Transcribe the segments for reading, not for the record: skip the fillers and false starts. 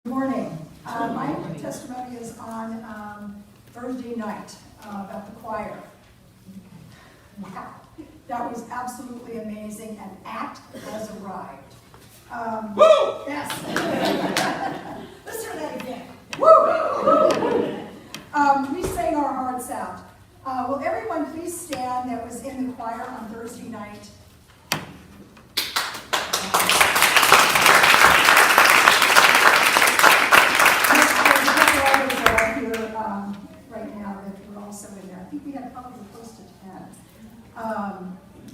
Good morning. My testimony is on Thursday night about the choir. Wow, that was absolutely amazing, and ACT has arrived. Woo! Yes. Let's hear that again. Woo! We sang our hearts out. Will everyone please stand that was in the choir on Thursday night? I think we had probably close to 10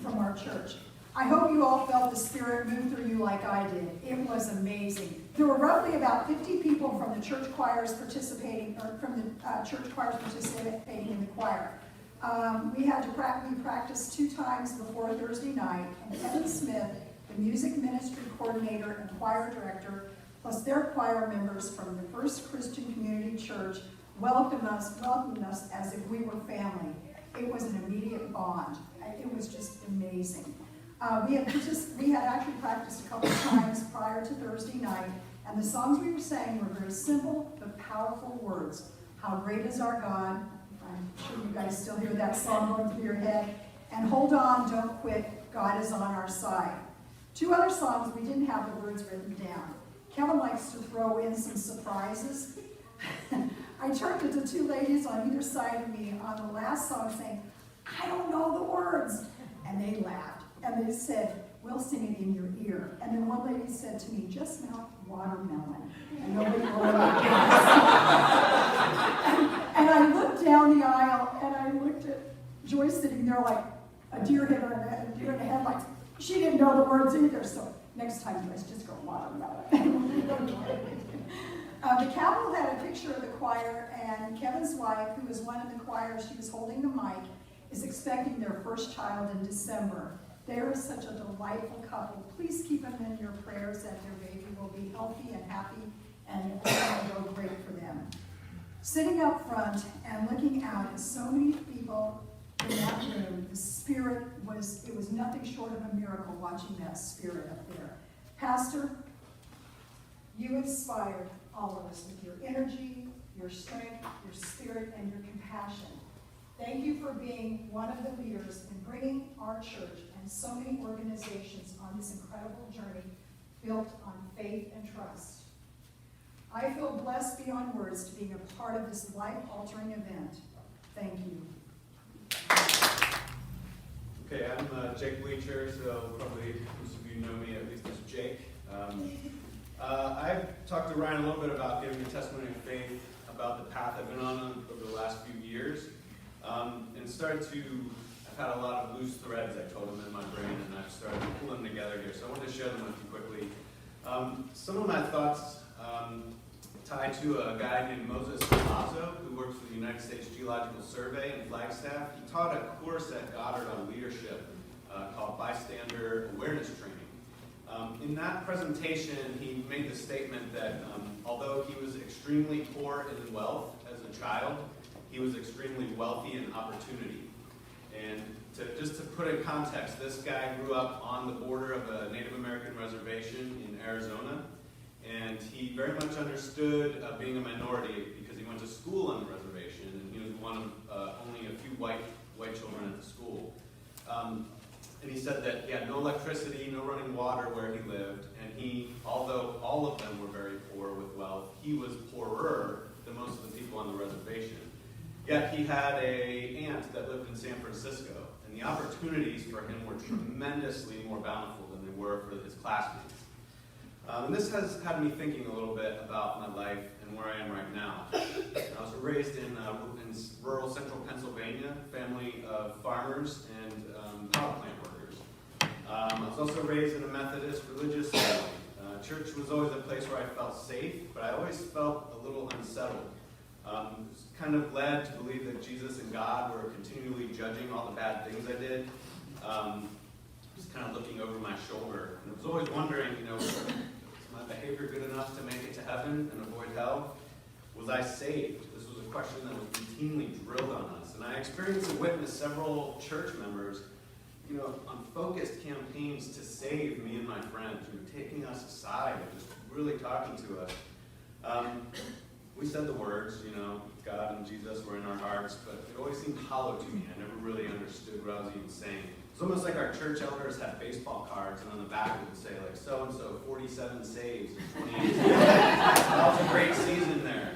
from our church. I hope you all felt the Spirit move through you like I did. It was amazing. There were roughly about 50 people from the church choirs participating, in the choir. We practiced 2 times before Thursday night, and Kevin Smith, the music ministry coordinator and choir director, plus their choir members from the First Christian Community Church, welcomed us as if we were family. It was an immediate bond. It was just amazing. We had actually practiced a couple of times prior to Thursday night, and the songs we were saying were very simple but powerful words. How great is our God? I'm sure you guys still hear that song going through your head. And hold on, don't quit. God is on our side. 2 other songs, we didn't have the words written down. Kevin likes to throw in some surprises. I turned to the 2 ladies on either side of me on the last song saying, I don't know the words. And they laughed. And they said, we'll sing it in your ear. And then one lady said to me, just mouth watermelon. And nobody rolled their eyes. And I looked down the aisle and I looked at Joyce sitting there like a deer in the headlights. She didn't know the words either. So next time, Joyce, just go watermelon. The Capitol had a picture of the choir, and Kevin's wife, who was one in the choir, she was holding the mic, is expecting their first child in December. They are such a delightful couple. Please keep them in your prayers that their baby will be healthy and happy, and it will go great for them. Sitting up front and looking out at so many people in that room, the Spirit it was nothing short of a miracle watching that Spirit up there. Pastor, you inspired all of us with your energy, your strength, your spirit, and your compassion. Thank you for being one of the leaders in bringing our church and so many organizations on this incredible journey built on faith and trust. I feel blessed beyond words to being a part of this life-altering event. Thank you. Okay, I'm Jake Bleacher, so probably most of you know me at least as Jake. I've talked to Ryan a little bit about giving a testimony of faith about the path I've been on over the last few years. I've had a lot of loose threads, I told him, in my brain, and I've started to pull them together here. So I wanted to share them with you quickly. Some of my thoughts tie to a guy named Moses Palazzo, who works for the United States Geological Survey in Flagstaff. He taught a course at Goddard on leadership called Bystander Awareness Training. In that presentation, he made the statement that although he was extremely poor in wealth as a child, he was extremely wealthy in opportunity. And just to put in context, this guy grew up on the border of a Native American reservation in Arizona, and he very much understood being a minority because he went to school on the reservation, and he was one of only a few white children at the school. And he said that he had no electricity, no running water where he lived, and although all of them were very poor with wealth, he was poorer than most of the people on the reservation. Yet he had an aunt that lived in San Francisco, and the opportunities for him were tremendously more bountiful than they were for his classmates. And this has had me thinking a little bit about my life and where I am right now. I was raised in rural central Pennsylvania, family of farmers and power plant workers. I was also raised in a Methodist religious family. Church was always a place where I felt safe, but I always felt a little unsettled. I was kind of led to believe that Jesus and God were continually judging all the bad things I did. Just kind of looking over my shoulder. And I was always wondering, is my behavior good enough to make it to heaven and avoid hell? Was I saved? This was a question that was routinely drilled on us. And I experienced and witnessed several church members, on focused campaigns to save me and my friends, who were taking us aside and just really talking to us. We said the words, God and Jesus were in our hearts, but it always seemed hollow to me. I never really understood what I was even saying. It's almost like our church elders had baseball cards, and on the back it would say, like, so-and-so, 47 saves in 28 years. That was a great season there.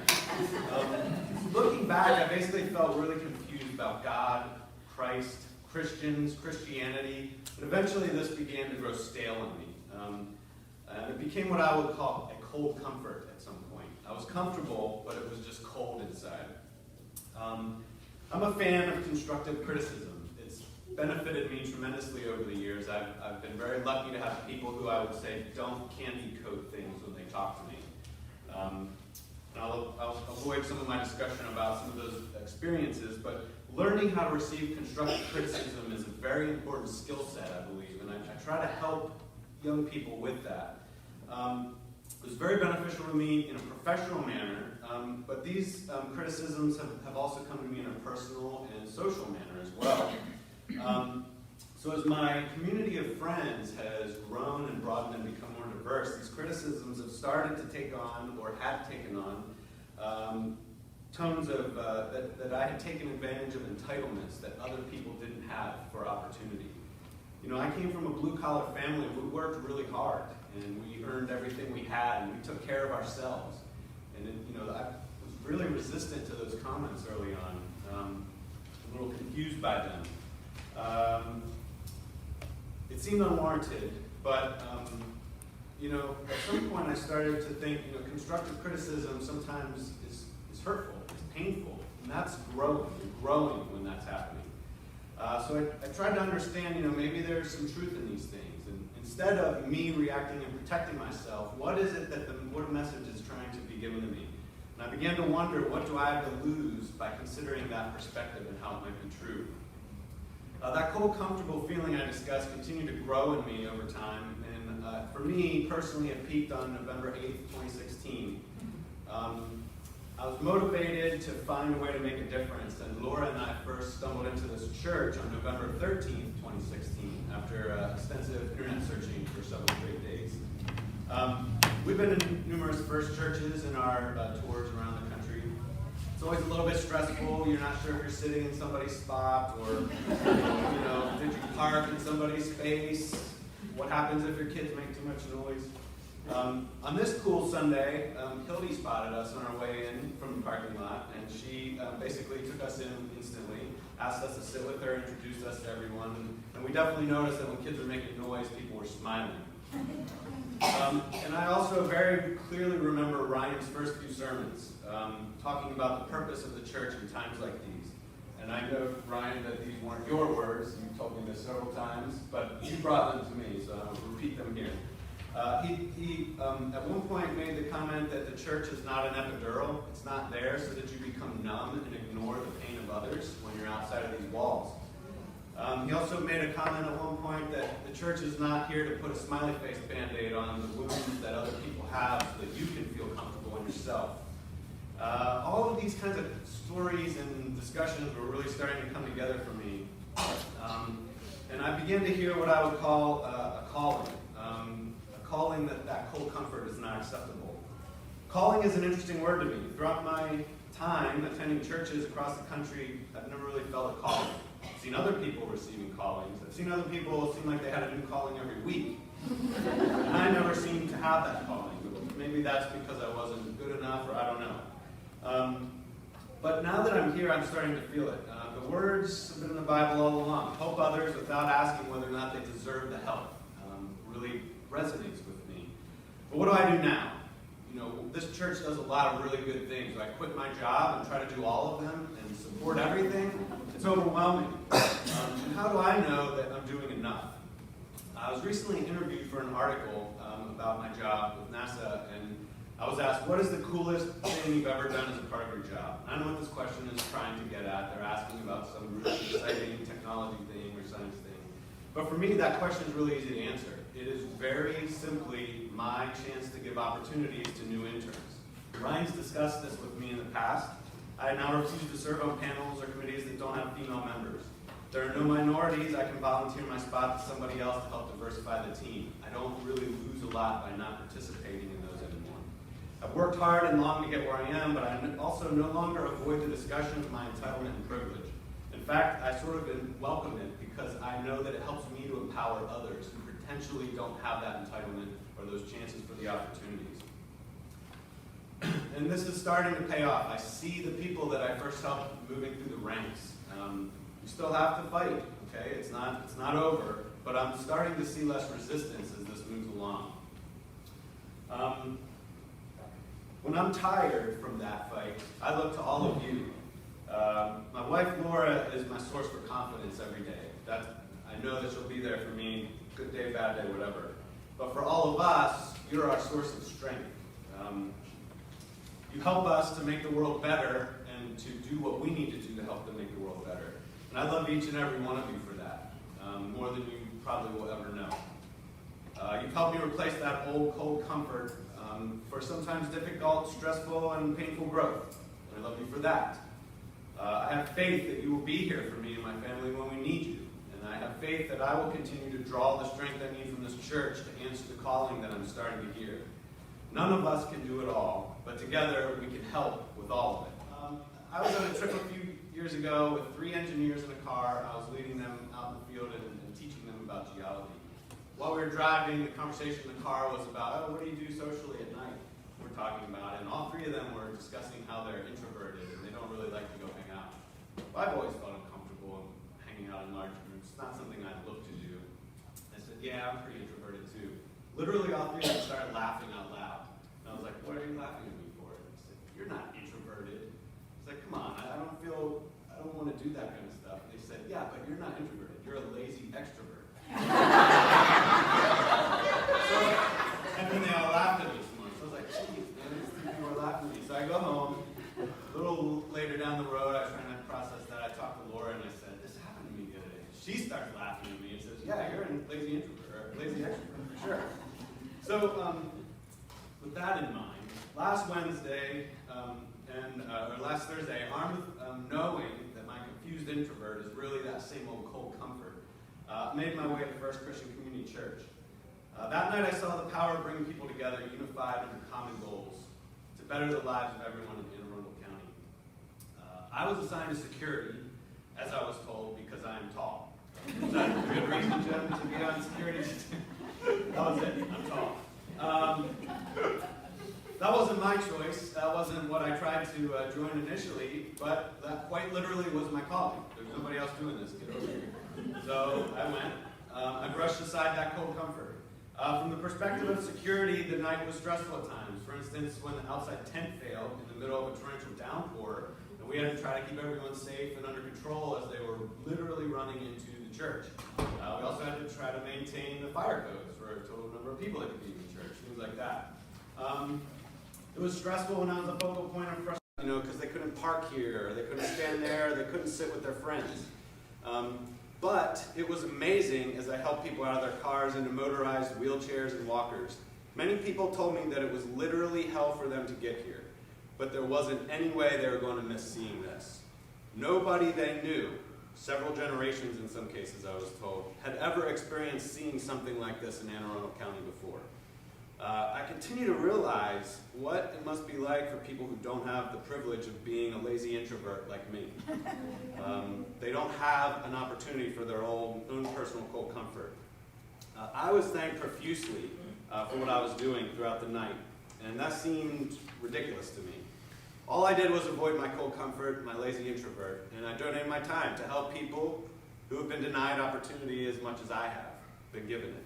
Looking back, I basically felt really confused about God, Christ, Christians, Christianity, and eventually this began to grow stale on me. And it became what I would call a cold comfort at some point. I was comfortable, but it was just cold inside. I'm a fan of constructive criticism. It's benefited me tremendously over the years. I've been very lucky to have people who I would say don't candy coat things when they talk to me. I'll avoid some of my discussion about some of those experiences, but learning how to receive constructive criticism is a very important skill set, I believe, and I try to help young people with that. It was very beneficial to me in a professional manner, but these criticisms have also come to me in a personal and social manner as well. So as my community of friends has grown and broadened and become more diverse, these criticisms have started to take on, or had taken on, tones of that I had taken advantage of entitlements that other people didn't have for opportunity. I came from a blue-collar family. We worked really hard, and we earned everything we had, and we took care of ourselves. And I was really resistant to those comments early on, a little confused by them. It seemed unwarranted, but at some point I started to think, constructive criticism sometimes is hurtful, it's painful, and that's growing. You're growing when that's happening. So I tried to understand, maybe there's some truth in these things. And instead of me reacting and protecting myself, what is it that what message is trying to be given to me? And I began to wonder, what do I have to lose by considering that perspective and how it might be true? That cold, comfortable feeling I discussed continued to grow in me over time. And for me, personally, it peaked on November 8th, 2016. I was motivated to find a way to make a difference, and Laura and I first stumbled into this church on November 13th, 2016, after extensive internet searching for several straight days. We've been in numerous First churches in our tours around the country. It's always a little bit stressful. You're not sure if you're sitting in somebody's spot, or did you park in somebody's space? What happens if your kids make too much noise? On this cool Sunday, Hildy spotted us on our way in from the parking lot, and she basically took us in instantly, asked us to sit with her, introduced us to everyone, and we definitely noticed that when kids were making noise, people were smiling. And I also very clearly remember Ryan's first few sermons, talking about the purpose of the church in times like these. And I know, Ryan, that these weren't your words. You told me this several times, but you brought them to me, so I'll repeat them here. He at one point made the comment that the church is not an epidural. It's not there so that you become numb and ignore the pain of others when you're outside of these walls. He also made a comment at one point that the church is not here to put a smiley face Band-Aid on the wounds that other people have so that you can feel comfortable in yourself. All of these kinds of stories and discussions were really starting to come together for me. And I began to hear what I would call a calling. Calling that cold comfort is not acceptable. Calling is an interesting word to me. Throughout my time attending churches across the country, I've never really felt a calling. I've seen other people receiving callings. I've seen other people seem like they had a new calling every week. And I never seemed to have that calling. Maybe that's because I wasn't good enough, or I don't know. But now that I'm here, I'm starting to feel it. The words have been in the Bible all along. Help others without asking whether or not they deserve the help. Really resonates with me. But what do I do now? This church does a lot of really good things. Do I quit my job and try to do all of them and support everything? It's overwhelming. And how do I know that I'm doing enough? I was recently interviewed for an article about my job with NASA, and I was asked, what is the coolest thing you've ever done as a part of your job? And I know what this question is trying to get at. They're asking about some really exciting technology thing or science thing. But for me, that question is really easy to answer. It is very simply my chance to give opportunities to new interns. Ryan's discussed this with me in the past. I now refuse to serve on panels or committees that don't have female members. There are no minorities. I can volunteer my spot to somebody else to help diversify the team. I don't really lose a lot by not participating in those anymore. I've worked hard and long to get where I am, but I also no longer avoid the discussion of my entitlement and privilege. In fact, I sort of welcome it because I know that it helps me to empower others who potentially don't have that entitlement or those chances for the opportunities. And this is starting to pay off. I see the people that I first helped moving through the ranks. You still have to fight, okay? It's not over, but I'm starting to see less resistance as this moves along. When I'm tired from that fight, I look to all of you. My wife Laura is my source for confidence every day. I know that she'll be there for me, good day, bad day, whatever. But for all of us, you're our source of strength. You help us to make the world better and to do what we need to do to help them make the world better. And I love each and every one of you for that, more than you probably will ever know. You've helped me replace that old cold comfort for sometimes difficult, stressful, and painful growth. And I love you for that. I have faith that you will be here for me and my family when we need you. And I have faith that I will continue to draw the strength I need from this church to answer the calling that I'm starting to hear. None of us can do it all, but together we can help with all of it. I was on a trip a few years ago with 3 engineers in a car. I was leading them out in the field and teaching them about geology. While we were driving, the conversation in the car was about, what do you do socially at night? We're talking about it, and all 3 of them were discussing how they're introverted and they don't really like to go hang out. Well, I've always felt uncomfortable hanging out in large groups. It's not something I'd look to do. I said, yeah, I'm pretty introverted too. Literally all 3 of them started laughing out loud. And I was like, what are you laughing at me for? And he said, you're not introverted. It's like, come on, I don't want to do that kind of stuff. And they said, yeah, but you're not introverted. You're a lazy extrovert. And then they all laughed at me some more. So I was like, geez, man, these 3 people are laughing at me. So I go home. A little later down the road, I was trying to process that. I talked to Laura and I said, this happened to me the other day. She starts laughing at me and says, yeah, you're a lazy introvert, or lazy extrovert, for sure. So, with that in mind, last Wednesday, or last Thursday, armed with knowing that my confused introvert is really that same old cold comfort, made my way to First Christian Community Church. That night I saw the power of bringing people together, unified under common goals, to better the lives of everyone in Anne Arundel County. I was assigned to security, as I was told, because I am tall. Is that a good reason, Jim, to be on security? That was it, I'm tall. That wasn't my choice. That wasn't what I tried to join initially, but that quite literally was my calling. There's nobody else doing this, get over here. So I went. I brushed aside that cold comfort. From the perspective of security, the night was stressful at times. For instance, when the outside tent failed in the middle of a torrential downpour, and we had to try to keep everyone safe and under control as they were literally running into the church. We also had to try to maintain the fire codes for a total number of people that could be in the church, things like that. It was stressful when I was a focal point of frustration, because they couldn't park here, or they couldn't stand there, or they couldn't sit with their friends. But it was amazing as I helped people out of their cars into motorized wheelchairs and walkers. Many people told me that it was literally hell for them to get here, but there wasn't any way they were going to miss seeing this. Nobody they knew, several generations in some cases I was told, had ever experienced seeing something like this in Anne Arundel County before. I continue to realize what it must be like for people who don't have the privilege of being a lazy introvert like me. They don't have an opportunity for their own personal cold comfort. I was thanked profusely for what I was doing throughout the night, and that seemed ridiculous to me. All I did was avoid my cold comfort, my lazy introvert, and I donated my time to help people who have been denied opportunity as much as I have been given it.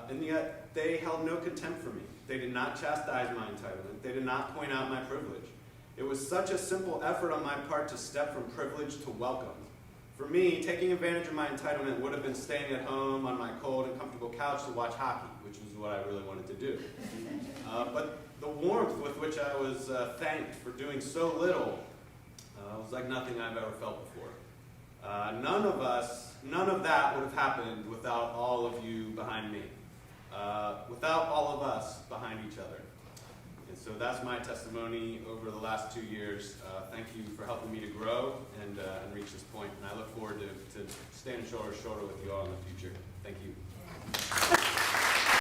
And yet, they held no contempt for me. They did not chastise my entitlement. They did not point out my privilege. It was such a simple effort on my part to step from privilege to welcome. For me, taking advantage of my entitlement would have been staying at home on my cold and comfortable couch to watch hockey, which was what I really wanted to do. But the warmth with which I was thanked for doing so little was like nothing I've ever felt before. None of that would have happened without all of you behind me, without all of us behind each other. And so that's my testimony over the last 2 years. Thank you for helping me to grow and reach this point. And I look forward to standing shoulder to shoulder with you all in the future. Thank you.